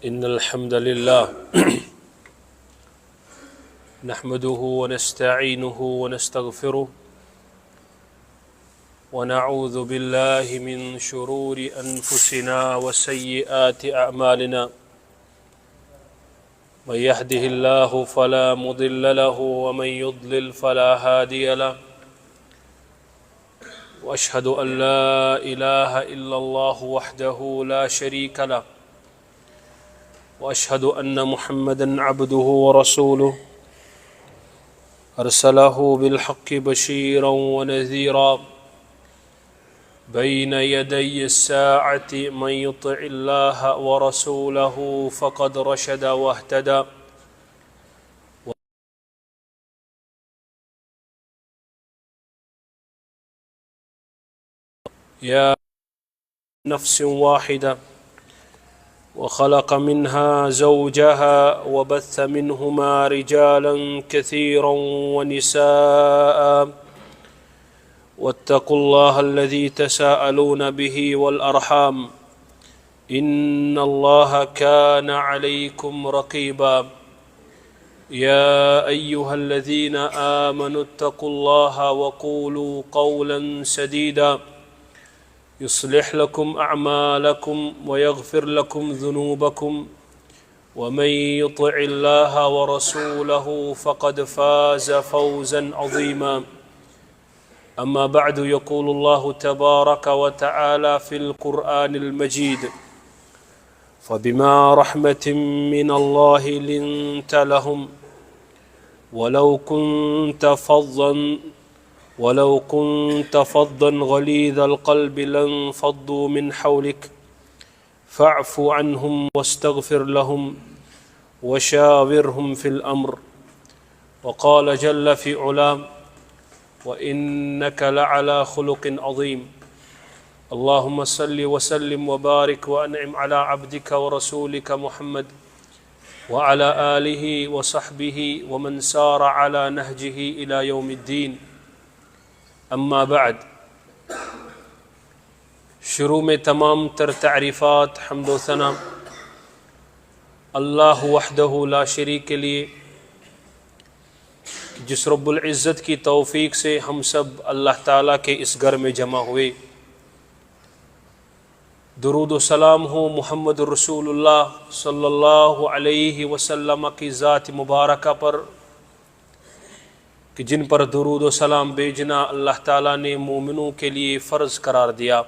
إن الحمد لله نحمده ونستعينه ونستغفره ونعوذ بالله من شرور أنفسنا وسيئات أعمالنا من يهده الله فلا مضل له ومن يضلل فلا هادي له وأشهد أن لا إله إلا الله وحده لا شريك له وأشهد أن محمدًا عبده ورسوله أرسله بالحق بشيرا ونذيرا بين يدي الساعة من يطع الله ورسوله فقد رشد واهتدى يا نفس واحدة وخلق منها زوجها وبث منهما رجالا كثيرا ونساء واتقوا الله الذي تساءلون به والأرحام إن الله كان عليكم رقيبا يا أيها الذين آمنوا اتقوا الله وقولوا قولا سديدا يصلح لكم أعمالكم ويغفر لكم ذنوبكم ومن يطع الله ورسوله فقد فاز فوزا عظيما أما بعد يقول الله تبارك وتعالى في القرآن المجيد فبما رحمة من الله لنت لهم ولو كنت فظا غليظ القلب لانفضوا من حولك فاعف عنهم واستغفر لهم وشاورهم في الأمر وقال جل في علام وإنك لعلى خلق عظيم اللهم صل وسلم وبارك وأنعم على عبدك ورسولك محمد وعلى آله وصحبه ومن سار على نهجه إلى يوم الدين اما بعد شروع میں تمام تر تعریفات حمد و ثنا اللہ وحدہ لا شریک کے لیے جس رب العزت کی توفیق سے ہم سب اللہ تعالیٰ کے اس گھر میں جمع ہوئے۔ درود و سلام ہو محمد رسول اللہ صلی اللہ علیہ وسلم کی ذات مبارکہ پر کہ جن پر درود و سلام بھیجنا اللہ تعالیٰ نے مومنوں کے لیے فرض قرار دیا۔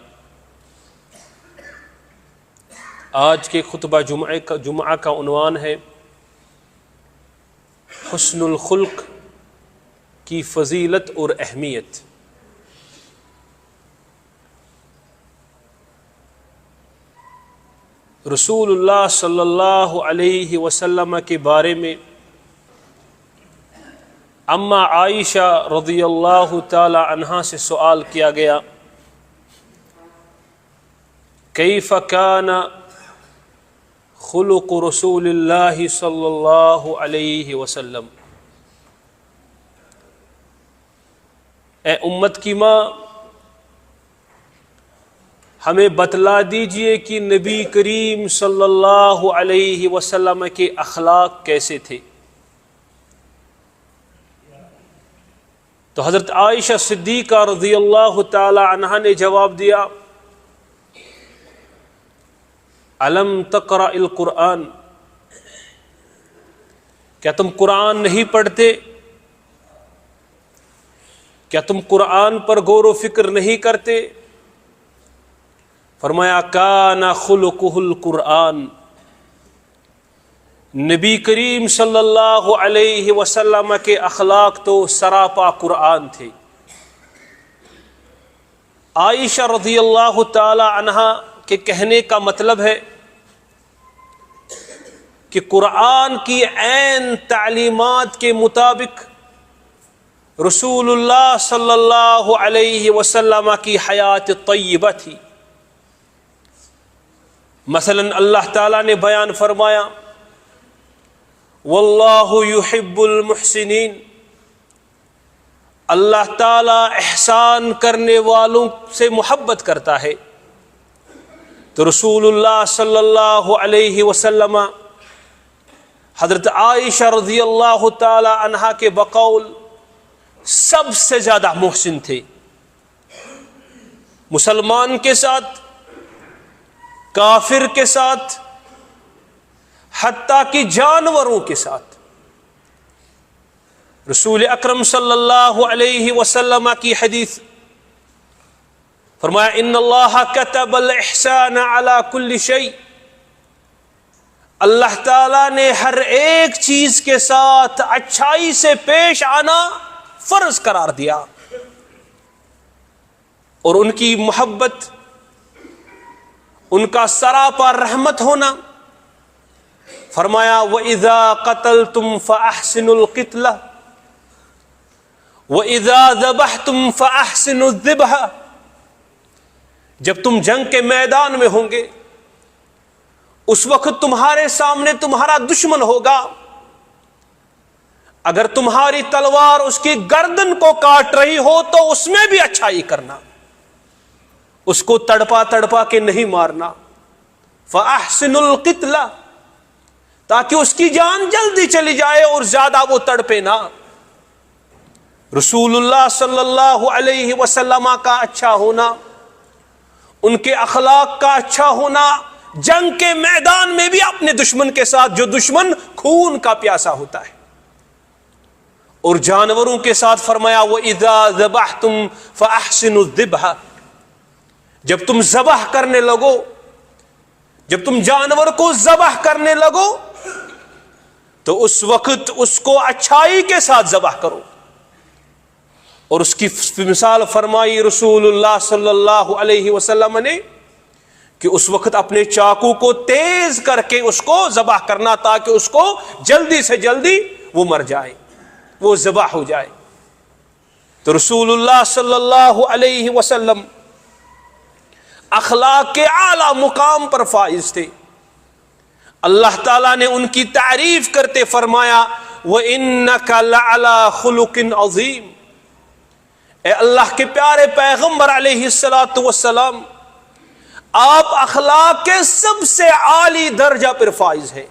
آج کے خطبہ جمعہ کا عنوان ہے حسن الخلق کی فضیلت اور اہمیت۔ رسول اللہ صلی اللہ علیہ وسلم کے بارے میں اما عائشہ رضی اللہ تعالی عنہا سے سوال کیا گیا کیف کان خلق رسول اللہ صلی اللہ علیہ وسلم، اے امت کی ماں ہمیں بتلا دیجئے کہ نبی کریم صلی اللہ علیہ وسلم کے اخلاق کیسے تھے۔ تو حضرت عائشہ صدیقہ رضی اللہ تعالی عنہا نے جواب دیا الم تقرأ القرآن، کیا تم قرآن نہیں پڑھتے؟ کیا تم قرآن پر غور و فکر نہیں کرتے؟ فرمایا کان خلقہ القرآن، نبی کریم صلی اللہ علیہ وسلم کے اخلاق تو سراپا قرآن تھے۔ عائشہ رضی اللہ تعالی عنہا کے کہنے کا مطلب ہے کہ قرآن کی عین تعلیمات کے مطابق رسول اللہ صلی اللہ علیہ وسلم کی حیات طیبہ تھی۔ مثلا اللہ تعالیٰ نے بیان فرمایا واللہ یحب المحسنین، اللہ تعالیٰ احسان کرنے والوں سے محبت کرتا ہے۔ تو رسول اللہ صلی اللہ علیہ وسلم حضرت عائشہ رضی اللہ تعالی عنہا کے بقول سب سے زیادہ محسن تھے، مسلمان کے ساتھ، کافر کے ساتھ، حتیٰ کہ جانوروں کے ساتھ۔ رسول اکرم صلی اللہ علیہ وسلم کی حدیث فرمایا ان اللہ کتب الاحسان علی کل شیء، اللہ تعالیٰ نے ہر ایک چیز کے ساتھ اچھائی سے پیش آنا فرض قرار دیا، اور ان کی محبت، ان کا سراپا رحمت ہونا۔ فرمایا وَإِذَا قَتَلْتُمْ فَأَحْسِنُوا الْقِتْلَةَ وَإِذَا ذَبَحْتُمْ فَأَحْسِنُوا الذِّبْحَ، جب تم جنگ کے میدان میں ہوں گے اس وقت تمہارے سامنے تمہارا دشمن ہوگا، اگر تمہاری تلوار اس کی گردن کو کاٹ رہی ہو تو اس میں بھی اچھائی کرنا، اس کو تڑپا تڑپا کے نہیں مارنا۔ فَأَحْسِنُوا الْقِتْلَةَ، تاکہ اس کی جان جلدی چلی جائے اور زیادہ وہ تڑپے نہ۔ رسول اللہ صلی اللہ علیہ وسلم کا اچھا ہونا، ان کے اخلاق کا اچھا ہونا، جنگ کے میدان میں بھی اپنے دشمن کے ساتھ، جو دشمن خون کا پیاسا ہوتا ہے، اور جانوروں کے ساتھ فرمایا وَإِذَا ذَبَحْتُمْ فَأَحْسِنُوا الذِّبْحَ، جب تم ذبح کرنے لگو، جب تم جانور کو ذبح کرنے لگو تو اس وقت اس کو اچھائی کے ساتھ ذبح کرو۔ اور اس کی مثال فرمائی رسول اللہ صلی اللہ علیہ وسلم نے کہ اس وقت اپنے چاقو کو تیز کر کے اس کو ذبح کرنا، تاکہ اس کو جلدی سے جلدی وہ مر جائے، وہ ذبح ہو جائے۔ تو رسول اللہ صلی اللہ علیہ وسلم اخلاق کے اعلی مقام پر فائز تھے۔ اللہ تعالیٰ نے ان کی تعریف کرتے فرمایا وَإِنَّكَ لَعَلَىٰ خُلُقٍ عَظِيمٍ، اے اللہ کے پیارے پیغمبر علیہ السلام، آپ اخلاق کے سب سے عالی درجہ پر فائز ہیں۔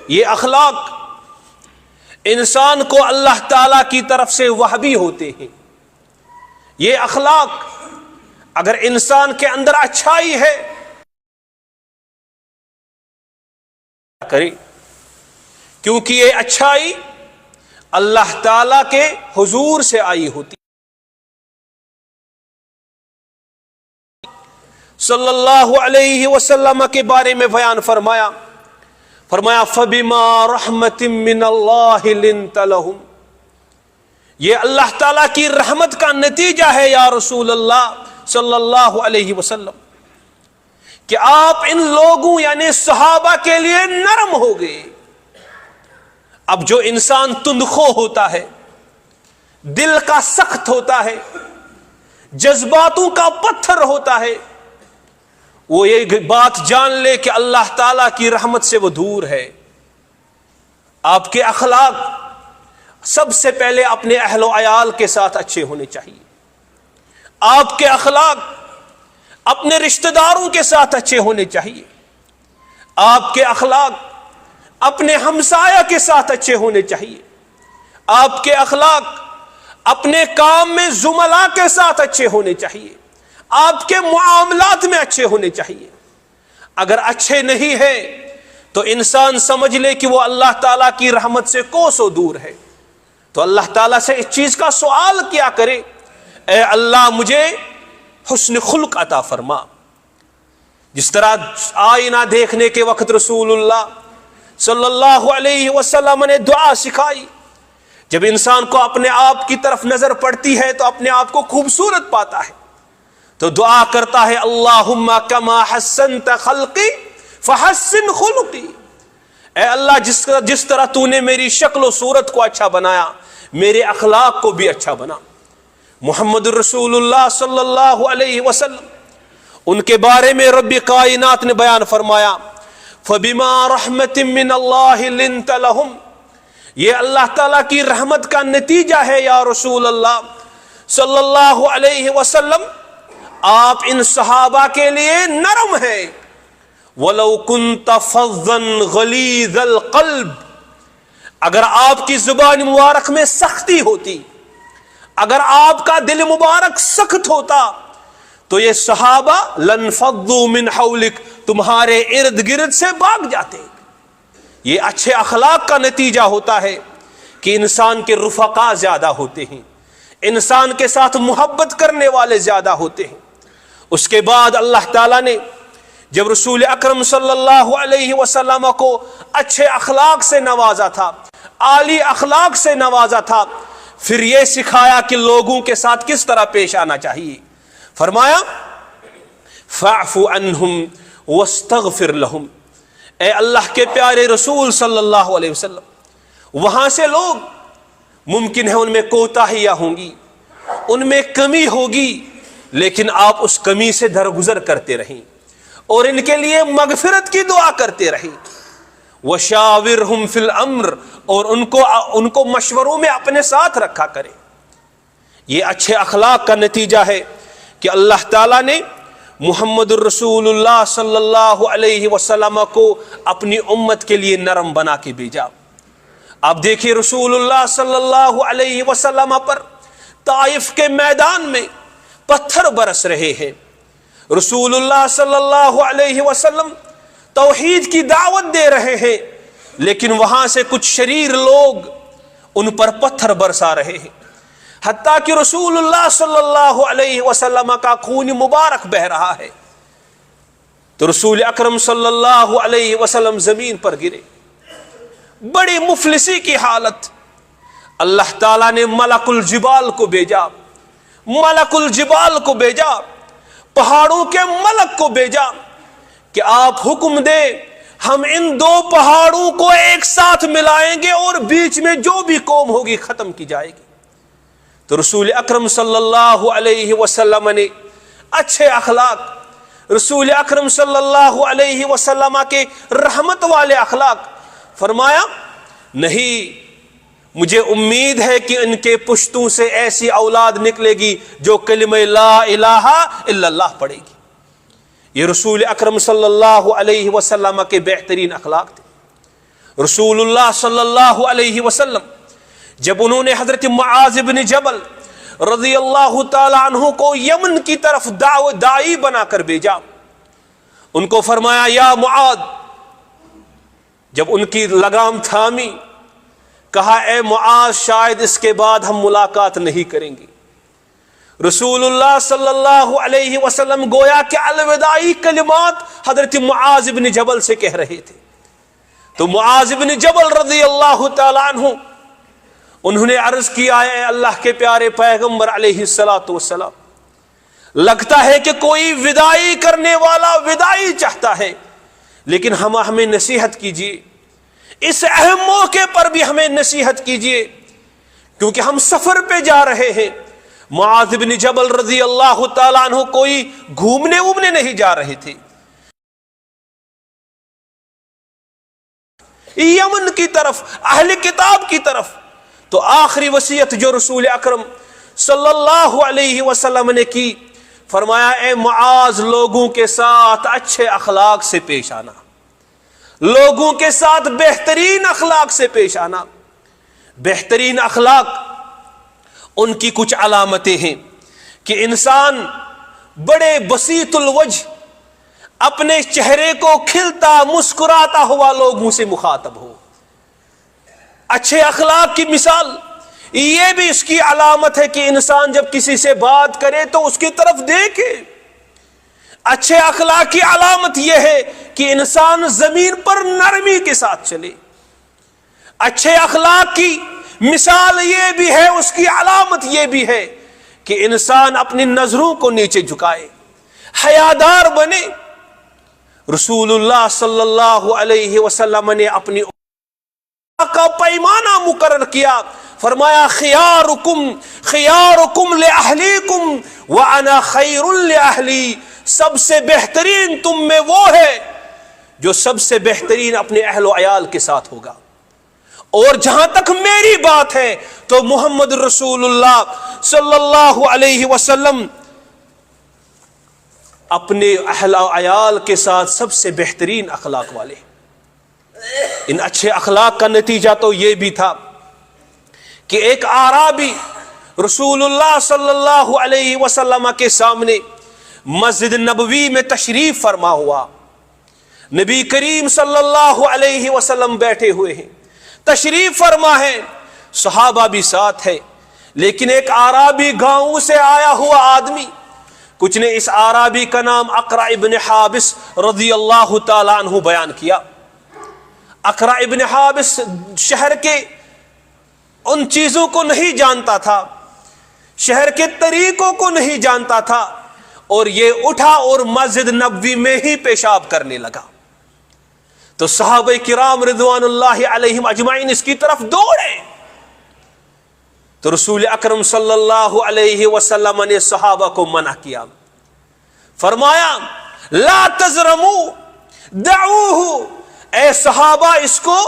یہ اخلاق انسان کو اللہ تعالیٰ کی طرف سے وہبی ہوتے ہیں۔ یہ اخلاق اگر انسان کے اندر اچھائی ہے کرے، کیونکہ یہ اچھائی اللہ تعالی کے حضور سے آئی ہوتی۔ صلی اللہ علیہ وسلم کے بارے میں بیان فرمایا فَبِمَا رَحْمَةٍ مِّنَ اللَّهِ لِنْتَ لَهُمْ، یہ اللہ تعالیٰ کی رحمت کا نتیجہ ہے یا رسول اللہ صلی اللہ علیہ وسلم کہ آپ ان لوگوں یعنی صحابہ کے لیے نرم ہو گئے۔ اب جو انسان تندخو ہوتا ہے، دل کا سخت ہوتا ہے، جذباتوں کا پتھر ہوتا ہے، وہ یہ بات جان لے کہ اللہ تعالیٰ کی رحمت سے وہ دور ہے۔ آپ کے اخلاق سب سے پہلے اپنے اہل و عیال کے ساتھ اچھے ہونے چاہیے، آپ کے اخلاق اپنے رشتہ داروں کے ساتھ اچھے ہونے چاہیے، آپ کے اخلاق اپنے ہمسایہ کے ساتھ اچھے ہونے چاہیے، آپ کے اخلاق اپنے کام میں زملاء کے ساتھ اچھے ہونے چاہیے، آپ کے معاملات میں اچھے ہونے چاہیے۔ اگر اچھے نہیں ہیں تو انسان سمجھ لے کہ وہ اللہ تعالیٰ کی رحمت سے کوسوں دور ہے، تو اللہ تعالیٰ سے اس چیز کا سوال کیا کرے، اے اللہ مجھے حسن خلق عطا فرما۔ جس طرح آئینہ دیکھنے کے وقت رسول اللہ صلی اللہ علیہ وسلم نے دعا سکھائی، جب انسان کو اپنے آپ کی طرف نظر پڑتی ہے تو اپنے آپ کو خوبصورت پاتا ہے، تو دعا کرتا ہے اللہم کما حسنت خلقی فحسن خلقی، اے اللہ جس طرح تو نے میری شکل و صورت کو اچھا بنایا، میرے اخلاق کو بھی اچھا بنا۔ محمد رسول اللہ صلی اللہ علیہ وسلم، ان کے بارے میں رب کائنات نے بیان فرمایا فَبِمَا رَحْمَةٍ مِّنَ اللَّهِ لِنْتَ لَهُمْ، یہ اللہ تعالیٰ کی رحمت کا نتیجہ ہے یا رسول اللہ صلی اللہ علیہ وسلم، آپ ان صحابہ کے لیے نرم ہیں. وَلَوْ كُنْتَ فَظًّا غَلِيظَ الْقَلْبِ، اگر آپ کی زبان مبارک میں سختی ہوتی، اگر آپ کا دل مبارک سخت ہوتا تو یہ صحابہ لَنْفَضُّوا مِنْ حَوْلِكَ، تمہارے ارد گرد سے بھاگ جاتے. یہ اچھے اخلاق کا نتیجہ ہوتا ہے کہ انسان کے رفقا زیادہ ہوتے ہیں، انسان کے ساتھ محبت کرنے والے زیادہ ہوتے ہیں. اس کے بعد اللہ تعالیٰ نے جب رسول اکرم صلی اللہ علیہ وسلم کو اچھے اخلاق سے نوازا تھا، عالی اخلاق سے نوازا تھا، پھر یہ سکھایا کہ لوگوں کے ساتھ کس طرح پیش آنا چاہیے. فرمایا فَاعْفُ عَنْهُمْ وَاسْتَغْفِرْ لَهُمْ. اے اللہ کے پیارے رسول صلی اللہ علیہ وسلم، وہاں سے لوگ ممکن ہے ان میں کوتاہیاں ہوں گی، ان میں کمی ہوگی، لیکن آپ اس کمی سے درگزر کرتے رہیں اور ان کے لیے مغفرت کی دعا کرتے رہیں. وَشَاوِرْهُمْ فِي الْأَمْرِ، اور ان کو مشوروں میں اپنے ساتھ رکھا کریں. یہ اچھے اخلاق کا نتیجہ ہے کہ اللہ تعالیٰ نے محمد الرسول اللہ صلی اللہ علیہ وسلم کو اپنی امت کے لیے نرم بنا کے بھیجا. آپ دیکھیے رسول اللہ صلی اللہ علیہ وسلم پر طائف کے میدان میں پتھر برس رہے ہیں. رسول اللہ صلی اللہ علیہ وسلم توحید کی دعوت دے رہے ہیں، لیکن وہاں سے کچھ شریر لوگ ان پر پتھر برسا رہے ہیں، حتیٰ کہ رسول اللہ صلی اللہ علیہ وسلم کا خون مبارک بہ رہا ہے. تو رسول اکرم صلی اللہ علیہ وسلم زمین پر گرے، بڑی مفلسی کی حالت. اللہ تعالیٰ نے ملک الجبال کو بھیجا، ملک الجبال کو بھیجا، پہاڑوں کے ملک کو بھیجا کہ آپ حکم دے ہم ان دو پہاڑوں کو ایک ساتھ ملائیں گے اور بیچ میں جو بھی قوم ہوگی ختم کی جائے گی. تو رسول اکرم صلی اللہ علیہ وسلم نے اچھے اخلاق، رسول اکرم صلی اللہ علیہ وسلم کے رحمت والے اخلاق، فرمایا نہیں، مجھے امید ہے کہ ان کے پشتوں سے ایسی اولاد نکلے گی جو کلمہ لا الہ الا اللہ پڑھے گی. یہ رسول اکرم صلی اللہ علیہ وسلم کے بہترین اخلاق تھے. رسول اللہ صلی اللہ علیہ وسلم جب انہوں نے حضرت معاذ بن جبل رضی اللہ تعالی عنہ کو یمن کی طرف داعی بنا کر بھیجا، ان کو فرمایا یا معاذ، جب ان کی لگام تھامی، کہا اے معاذ شاید اس کے بعد ہم ملاقات نہیں کریں گے. رسول اللہ صلی اللہ علیہ وسلم گویا کہ الوداعی کلمات حضرت معاذ بن جبل سے کہہ رہے تھے. تو معاذ بن جبل رضی اللہ تعالی عنہ انہوں نے عرض کیا اے اللہ کے پیارے پیغمبر علیہ الصلوۃ والسلام، لگتا ہے کہ کوئی وداعی کرنے والا وداعی چاہتا ہے، لیکن ہمیں نصیحت کیجیے، اس اہم موقع پر بھی ہمیں نصیحت کیجیے کیونکہ ہم سفر پہ جا رہے ہیں. معاذ بن جبل رضی اللہ تعالیٰ عنہ کوئی گھومنے وومنے نہیں جا رہے تھے، یمن کی طرف، اہل کتاب کی طرف. تو آخری وصیت جو رسول اکرم صلی اللہ علیہ وسلم نے کی، فرمایا اے معاذ لوگوں کے ساتھ اچھے اخلاق سے پیش آنا، لوگوں کے ساتھ بہترین اخلاق سے پیش آنا. بہترین اخلاق ان کی کچھ علامتیں ہیں کہ انسان بڑے بسیط الوجہ، اپنے چہرے کو کھلتا مسکراتا ہوا لوگوں سے مخاطب ہو. اچھے اخلاق کی مثال یہ بھی اس کی علامت ہے کہ انسان جب کسی سے بات کرے تو اس کی طرف دیکھے. اچھے اخلاق کی علامت یہ ہے کہ انسان زمین پر نرمی کے ساتھ چلے. اچھے اخلاق کی مثال یہ بھی ہے، اس کی علامت یہ بھی ہے کہ انسان اپنی نظروں کو نیچے جھکائے، حیادار بنے. رسول اللہ صلی اللہ علیہ وسلم نے اپنی کا پیمانہ مقرر کیا، فرمایا خیارکم خیارکم لأہلیکم وانا خیر لأہلی. سب سے بہترین تم میں وہ ہے جو سب سے بہترین اپنے اہل و عیال کے ساتھ ہوگا. اور جہاں تک میری بات ہے تو محمد رسول اللہ صلی اللہ علیہ وسلم اپنے اہل و عیال کے ساتھ سب سے بہترین اخلاق والے. ان اچھے اخلاق کا نتیجہ تو یہ بھی تھا کہ ایک اعرابی رسول اللہ صلی اللہ علیہ وسلم کے سامنے مسجد نبوی میں تشریف فرما ہوا. نبی کریم صلی اللہ علیہ وسلم بیٹھے ہوئے ہیں, تشریف فرما ہے, صحابہ بھی ساتھ ہے, لیکن ایک اعرابی گاؤں سے آیا ہوا آدمی, کچھ نے اس اعرابی کا نام اقرع ابن حابس رضی اللہ تعالیٰ عنہ بیان کیا. اقرع ابن حابس شہر کے ان چیزوں کو نہیں جانتا تھا, شہر کے طریقوں کو نہیں جانتا تھا, اور یہ اٹھا اور مسجد نبوی میں ہی پیشاب کرنے لگا. تو صحابہ کرام رضوان اللہ علیہم اجمعین اس کی طرف دوڑے. تو رسول اکرم صلی اللہ علیہ وسلم نے صحابہ کو منع کیا, فرمایا لا تزرموا دعوه, اے صحابہ اس کو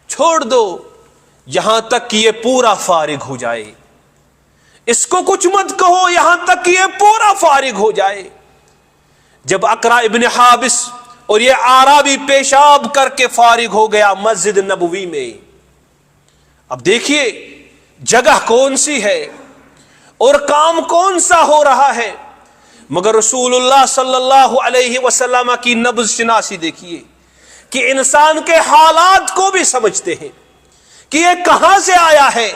چھوڑ دو یہاں تک کہ یہ پورا فارغ ہو جائے, اس کو کچھ مت کہو یہاں تک کہ یہ پورا فارغ ہو جائے. جب اقرع ابن حابس اور یہ اعرابی پیشاب کر کے فارغ ہو گیا مسجد نبوی میں, اب دیکھیے جگہ کون سی ہے اور کام کون سا ہو رہا ہے, مگر رسول اللہ صلی اللہ علیہ وسلم کی نبض شناسی دیکھیے کہ انسان کے حالات کو بھی سمجھتے ہیں کہ یہ کہاں سے آیا ہے.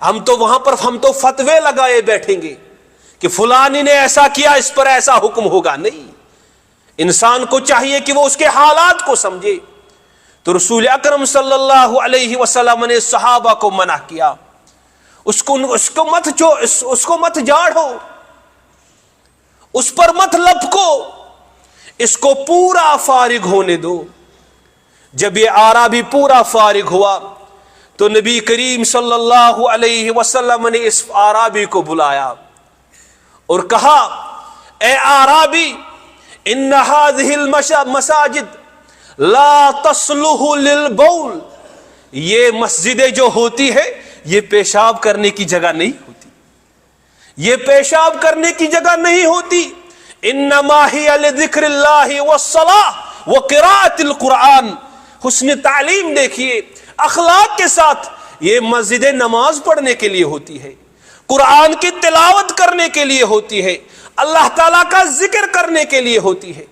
ہم تو وہاں پر ہم تو فتوے لگائے بیٹھیں گے کہ فلانی نے ایسا کیا اس پر ایسا حکم ہوگا, نہیں. انسان کو چاہیے کہ وہ اس کے حالات کو سمجھے. تو رسول اکرم صلی اللہ علیہ وسلم نے صحابہ کو منع کیا, اس کو مت جاڑو, اس پر مت لپکو, اس کو پورا فارغ ہونے دو. جب یہ اعرابی پورا فارغ ہوا تو نبی کریم صلی اللہ علیہ وسلم نے اس اعرابی کو بلایا اور کہا اے اعرابی ان هذه المساجد لا تصلح للبول, یہ مسجدیں جو ہوتی ہے یہ پیشاب کرنے کی جگہ نہیں ہوتی, یہ پیشاب کرنے کی جگہ نہیں ہوتی. انما هي لذکر اللہ والصلاة وقراءة القرآن. حسن تعلیم دیکھیے, اخلاق کے ساتھ یہ مسجد نماز پڑھنے کے لیے ہوتی ہے, قرآن کی تلاوت کرنے کے لیے ہوتی ہے, اللہ تعالیٰ کا ذکر کرنے کے لیے ہوتی ہے.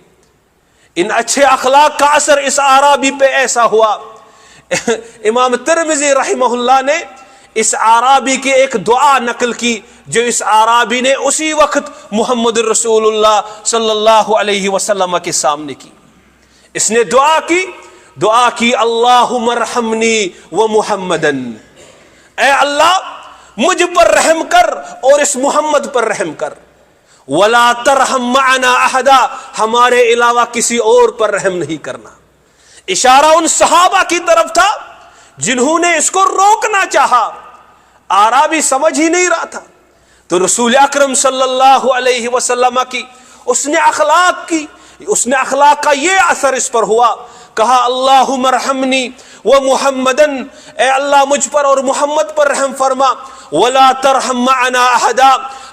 ان اچھے اخلاق کا اثر اس اعرابی پہ ایسا ہوا, امام ترمذی رحمہ اللہ نے اس اعرابی کی ایک دعا نقل کی جو اس اعرابی نے اسی وقت محمد رسول اللہ صلی اللہ علیہ وسلم کے سامنے کی. اس نے دعا کی اللہم ارحمنی و محمدن, اے اللہ مجھ پر رحم کر اور اس محمد پر رحم کر, ولا ترحم معنا احدا, ہمارے علاوہ کسی اور پر رحم نہیں کرنا. اشارہ ان صحابہ کی طرف تھا جنہوں نے اس کو روکنا چاہا, اعرابی سمجھ ہی نہیں رہا تھا. تو رسول اکرم صلی اللہ علیہ وسلم کی اس نے اخلاق کا یہ اثر اس پر ہوا, کہا اللہم ارحمنی و محمدن, اے اللہ مجھ پر اور محمد پر رحم فرما, ولا ترحم معنا احدا,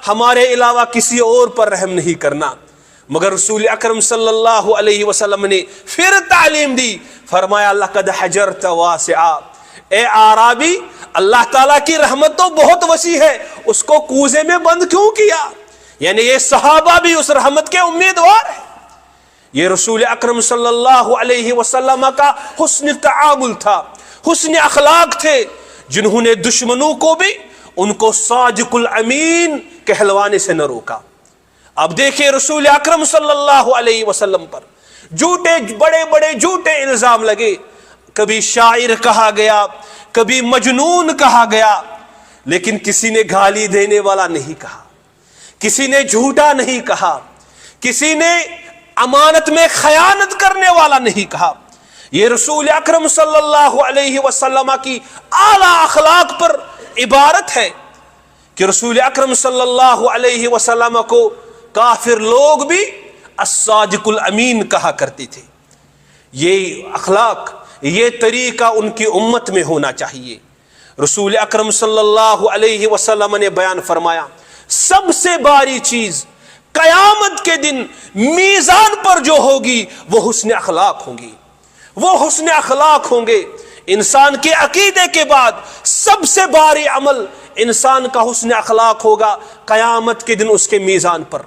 ہمارے علاوہ کسی اور پر رحم نہیں کرنا. مگر رسول اکرم صلی اللہ علیہ وسلم نے پھر تعلیم دی, فرمایا لقد حجرت واسعا, اے اعرابی اللہ تعالیٰ کی رحمت تو بہت وسیع ہے, اس کو کوزے میں بند کیوں کیا؟ یعنی یہ صحابہ بھی اس رحمت کے امیدوار ہیں. یہ رسول اکرم صلی اللہ علیہ وسلم کا حسن تعامل تھا, حسن اخلاق تھے, جنہوں نے دشمنوں کو بھی ان کو صادق الامین کہلوانے سے نہ روکا. اب دیکھیں رسول اکرم صلی اللہ علیہ وسلم پر بڑے بڑے جھوٹے الزام لگے, کبھی شاعر کہا گیا, کبھی مجنون کہا گیا, لیکن کسی نے گالی دینے والا نہیں کہا, کسی نے جھوٹا نہیں کہا, کسی نے امانت میں خیانت کرنے والا نہیں کہا. یہ رسول اکرم صلی اللہ علیہ وسلم کی اعلیٰ اخلاق پر عبارت ہے کہ رسول اکرم صلی اللہ علیہ وسلم کو کافر لوگ بھی الصادق الامین کہا کرتے تھے. یہ اخلاق, یہ طریقہ ان کی امت میں ہونا چاہیے. رسول اکرم صلی اللہ علیہ وسلم نے بیان فرمایا, سب سے باری چیز قیامت کے دن میزان پر جو ہوگی وہ حسن اخلاق ہوں گی، وہ حسن اخلاق ہوں گے۔ انسان کے عقیدے کے بعد سب سے بھاری عمل انسان کا حسن اخلاق ہوگا قیامت کے دن اس کے میزان پر۔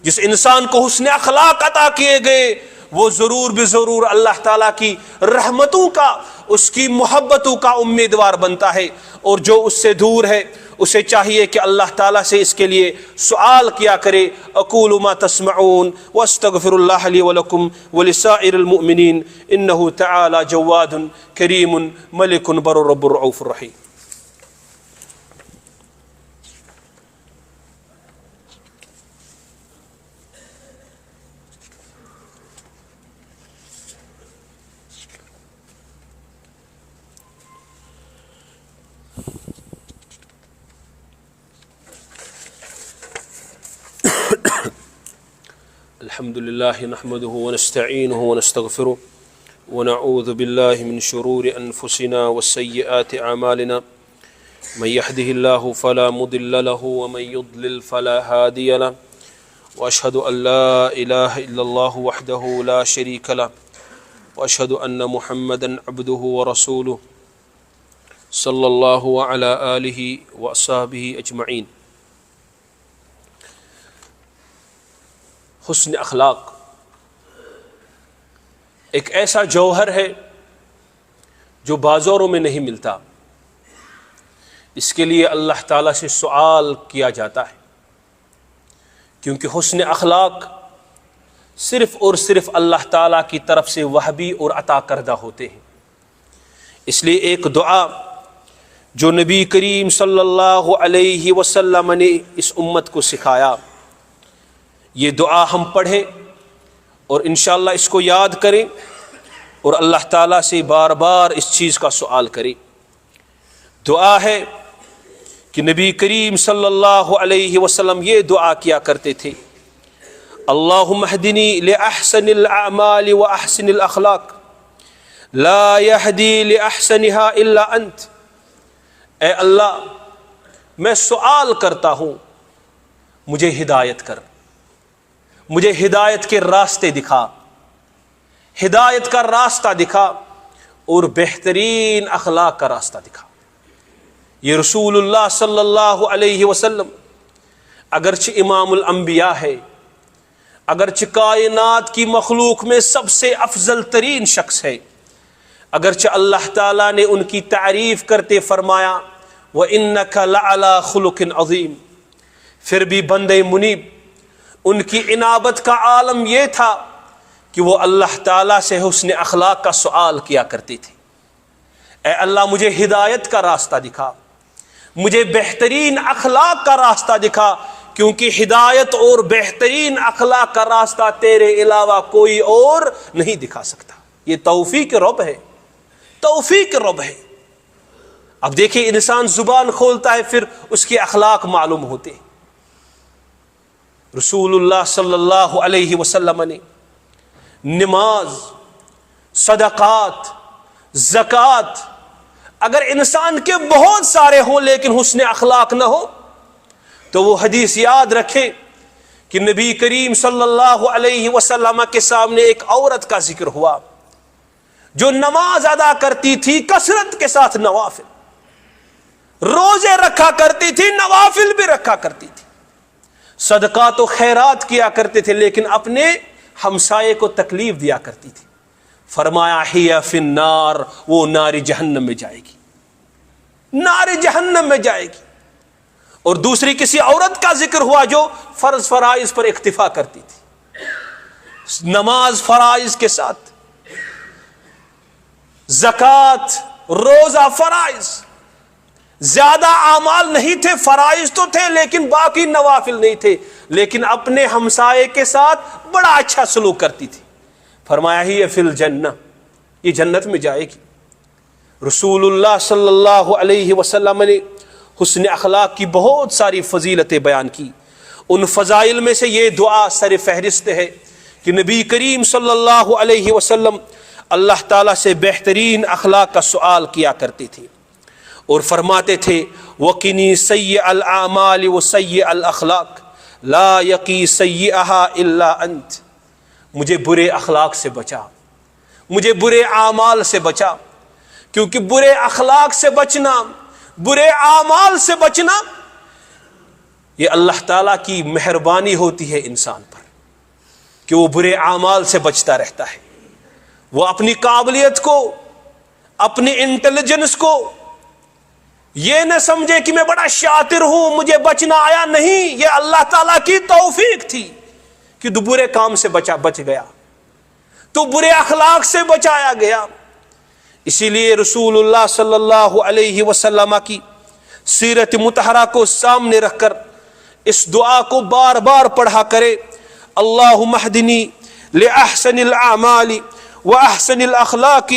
جس انسان کو حسن اخلاق عطا کیے گئے وہ ضرور بضرور اللہ تعالیٰ کی رحمتوں کا، اس کی محبتوں کا امیدوار بنتا ہے، اور جو اس سے دور ہے اسے چاہیے کہ اللہ تعالیٰ سے اس کے لیے سوال کیا کرے۔ اقول ما تسمعون واستغفر اللہ لی ولکم ولسائر المؤمنین انہ تعالی جواد کریم ملک بر رب الرؤوف الرحیم۔ الحمد لله نحمده ونستعينه ونستغفره ونعوذ بالله من شرور أنفسنا وسيئات أعمالنا من يهده الله فلا مضل له ومن يضلل فلا هادي له وأشهد أن لا إله إلا الله وحده لا شريك له وأشهد أن محمدا عبده ورسوله صلى الله وعلى آله وأصحابه أجمعين۔ حسن اخلاق ایک ایسا جوہر ہے جو بازاروں میں نہیں ملتا، اس کے لیے اللہ تعالیٰ سے سوال کیا جاتا ہے، کیونکہ حسن اخلاق صرف اور صرف اللہ تعالیٰ کی طرف سے وہبی اور عطا کردہ ہوتے ہیں۔ اس لیے ایک دعا جو نبی کریم صلی اللہ علیہ وسلم نے اس امت کو سکھایا، یہ دعا ہم پڑھیں اور انشاءاللہ اس کو یاد کریں اور اللہ تعالیٰ سے بار بار اس چیز کا سوال کریں۔ دعا ہے کہ نبی کریم صلی اللہ علیہ وسلم یہ دعا کیا کرتے تھے، اللہم اہدنی لأحسن الاعمال واحسن الاخلاق لا یہدی لأحسنها الا انت۔ اے اللہ، میں سوال کرتا ہوں مجھے ہدایت کر، مجھے ہدایت کے راستے دکھا، ہدایت کا راستہ دکھا اور بہترین اخلاق کا راستہ دکھا۔ یہ رسول اللہ صلی اللہ علیہ وسلم اگرچہ امام الانبیاء ہے، اگرچہ کائنات کی مخلوق میں سب سے افضل ترین شخص ہے، اگرچہ اللہ تعالیٰ نے ان کی تعریف کرتے فرمایا وَإِنَّكَ لَعَلَى خُلُقٍ عَظِيمٍ، پھر بھی بندے منیب ان کی انابت کا عالم یہ تھا کہ وہ اللہ تعالیٰ سے حسن اخلاق کا سوال کیا کرتے تھے۔ اے اللہ، مجھے ہدایت کا راستہ دکھا، مجھے بہترین اخلاق کا راستہ دکھا، کیونکہ ہدایت اور بہترین اخلاق کا راستہ تیرے علاوہ کوئی اور نہیں دکھا سکتا۔ یہ توفیق رب ہے، توفیق رب ہے۔ اب دیکھیں، انسان زبان کھولتا ہے پھر اس کے اخلاق معلوم ہوتے ہیں۔ رسول اللہ صلی اللہ علیہ وسلم نے نماز، صدقات، زکوٰۃ، اگر انسان کے بہت سارے ہوں لیکن حسن اخلاق نہ ہو تو وہ حدیث یاد رکھیں کہ نبی کریم صلی اللہ علیہ وسلم کے سامنے ایک عورت کا ذکر ہوا جو نماز ادا کرتی تھی کثرت کے ساتھ، نوافل، روزے رکھا کرتی تھی، نوافل بھی رکھا کرتی تھی، صدقات و خیرات کیا کرتے تھے، لیکن اپنے ہمسائے کو تکلیف دیا کرتی تھی۔ فرمایا ہی فی النار، وہ نار جہنم میں جائے گی، نار جہنم میں جائے گی۔ اور دوسری کسی عورت کا ذکر ہوا جو فرض فرائض پر اکتفا کرتی تھی، نماز فرائض کے ساتھ، زکوٰۃ، روزہ فرائض، زیادہ اعمال نہیں تھے، فرائض تو تھے لیکن باقی نوافل نہیں تھے، لیکن اپنے ہمسائے کے ساتھ بڑا اچھا سلوک کرتی تھی۔ فرمایا ہی فی الجنہ، یہ جنت میں جائے گی۔ رسول اللہ صلی اللہ علیہ وسلم نے حسن اخلاق کی بہت ساری فضیلتیں بیان کی، ان فضائل میں سے یہ دعا سر فہرست ہے کہ نبی کریم صلی اللہ علیہ وسلم اللہ تعالیٰ سے بہترین اخلاق کا سوال کیا کرتے تھے اور فرماتے تھے وَقِنِي سَيِّئَ الْأَعْمَالِ وَسَيِّئَ الْأَخْلَاقِ لا یقی سیئہا الا انت، مجھے برے اخلاق سے بچا، مجھے برے اعمال سے بچا، کیونکہ برے اخلاق سے بچنا، برے اعمال سے بچنا، یہ اللہ تعالیٰ کی مہربانی ہوتی ہے انسان پر کہ وہ برے اعمال سے بچتا رہتا ہے۔ وہ اپنی قابلیت کو، اپنی انٹیلیجنس کو یہ نہ سمجھے کہ میں بڑا شاطر ہوں مجھے بچنا آیا، نہیں، یہ اللہ تعالیٰ کی توفیق تھی کہ تو برے کام سے بچ گیا، تو برے اخلاق سے بچایا گیا۔ اسی لیے رسول اللہ صلی اللہ علیہ وسلم کی سیرت مطہرہ کو سامنے رکھ کر اس دعا کو بار بار پڑھا کرے، اللہم اہدنی لأحسن الاعمال واحسن الاخلاق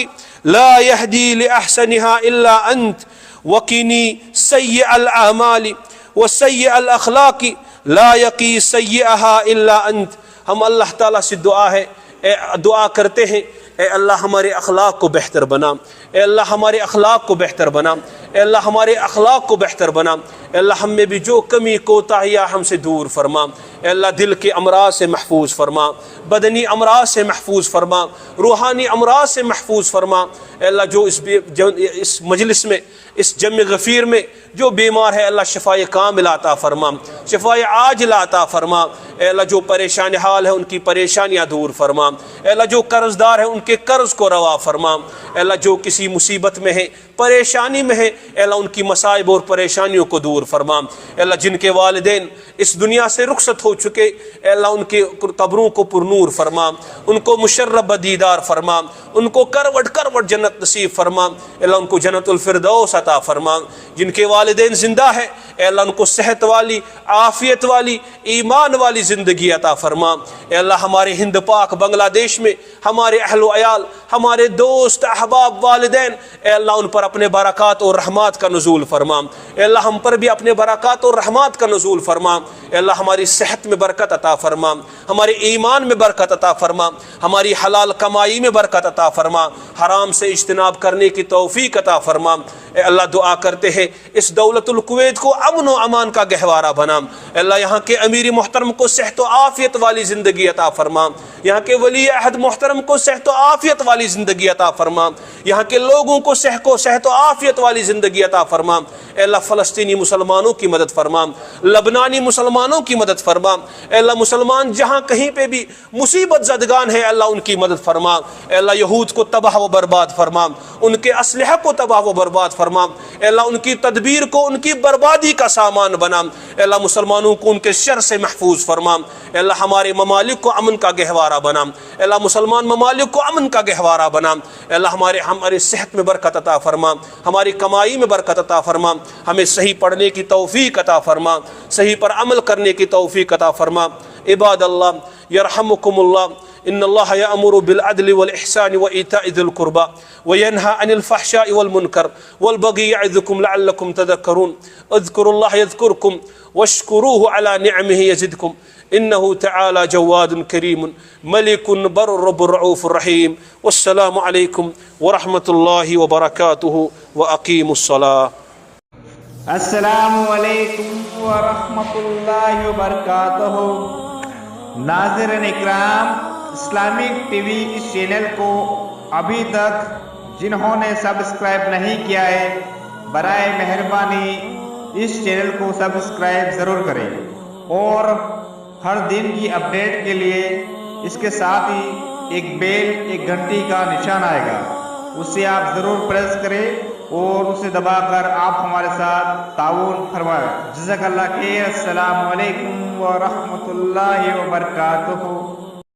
لا یہدی لأحسنها الا انت وقینی سیئ الاعمال وسیئ الاخلاق لا یقی سیئها الا انت۔ ہم اللہ تعالیٰ سے دعا کرتے ہیں، اے اللہ ہمارے اخلاق کو بہتر بنا، اے اللہ ہمارے اخلاق کو بہتر بنا، اے اللہ ہمارے اخلاق کو بہتر بنا، اے اللہ ہم میں بھی جو کمی کوتاہیاں ہم سے دور فرما، اے اللہ دل کے امراض سے محفوظ فرما، بدنی امراض سے محفوظ فرما، روحانی امراض سے محفوظ فرما، اے اللہ جو اس مجلس میں، اس جمع غفیر میں جو بیمار ہے اللہ شفائے کامل عطا فرما، شفائے عاجل عطا فرما، اے اللہ جو پریشان حال ہے ان کی پریشانیاں دور فرما، اے اللہ جو قرض دار ہے ان کے قرض کو روا فرما، اے اللہ جو کسی مصیبت میں ہے، پریشانی میں ہے، اے اللہ ان کی مصائب اور پریشانیوں کو دور فرما، اے اللہ جن کے والدین اس دنیا سے رخصت ہو چکے، اے اللہ ان کے قبروں کو پرنور فرما، ان کو مشرب دیدار فرما، ان کو کروٹ کروٹ جنت نصیب فرما، اے اللہ ان کو جنت الفردوس عطا فرما، جن کے والدین زندہ ہے اے اللہ ان کو صحت والی، عافیت والی، ایمان والی زندگی عطا فرما، اے اللہ ہمارے ہند پاک بنگلہ دیش میں ہمارے اہل و عیال، ہمارے دوست احباب والدین، اے اللہ ان پر اپنے برکات اور رحمات کا نزول فرما، اے اللہ ہم پر بھی اپنے برکات اور رحمات کا نزول فرما، اے اللہ ہماری صحت میں برکت عطا فرما، ہمارے ایمان میں برکت عطا فرما، ہماری حلال کمائی میں برکت عطا فرما، حرام سے اجتناب کرنے کی توفیق عطا فرما۔ اے اللہ دعا کرتے ہیں اس دولت الکویت کو امن و امان کا گہوارہ بنا، اے اللہ یہاں کے امیر محترم کو صحت و عافیت والی زندگی عطا فرما، یہاں کے ولی عہد محترم کو صحت و عافیت والی زندگی عطا فرما، یہاں کے لوگوں کو صحت و عافیت والی زندگی عطا فرما، اے اللہ فلسطینی مسلمانوں کی مدد فرما، لبنانی مسلمانوں کی مدد فرما، اے اللہ مسلمان جہاں کہیں پہ بھی مصیبت زدگان ہے اللہ ان کی مدد فرما، اے اللہ یہود کو تباہ و برباد فرما، ان کے اسلحہ کو تباہ و برباد فرما، اے اللہ ان کی تدبیر کو ان کی بربادی کا سامان بنا، اے اللہ مسلمانوں کو ان کے شر سے محفوظ فرما، اے اللہ ہمارے ممالک کو امن کا گہوارہ بنا، اے اللہ مسلمان ممالک کو امن کا گہوارہ بنا، اے اللہ ہمارے صحت میں برکت عطا فرما، ہماری کمائی میں برکت عطا فرما، ہمیں صحیح پڑھنے کی توفیق عطا فرما، صحیح پر عمل کرنے کی توفیق عطا فرما۔ عباد اللہ یرحمکم اللہ، ان اللہ یأمر بالعدل والإحسان وإیتاء ذی القربى وینہی عن الفحشاء والمنکر والبغی یعظکم لعلکم تذکرون، اذکروا اللہ یذکرکم واشکروہ علی نعمہ یزدکم، انہ تعالی جواد کریم ملک بر رب رعوف الرحیم۔ والسلام علیکم ورحمۃ اللہ وبرکاتہ واقیموا الصلاۃ۔ السلام علیکم ورحمۃ اللہ وبرکاتہ۔ ناظرین اکرام، اسلامک ٹی وی اس چینل کو ابھی تک جنہوں نے سبسکرائب نہیں کیا ہے برائے مہربانی اس چینل کو سبسکرائب ضرور کریں، اور ہر دن کی اپڈیٹ کے لیے اس کے ساتھ ہی ایک بیل، ایک گھنٹی کا نشان آئے گا، اسے آپ ضرور پریس کریں اور اسے دبا کر آپ ہمارے ساتھ تعاون فرمائیں۔ جزاک اللہ خیر۔ السلام علیکم ورحمۃ اللہ وبرکاتہ۔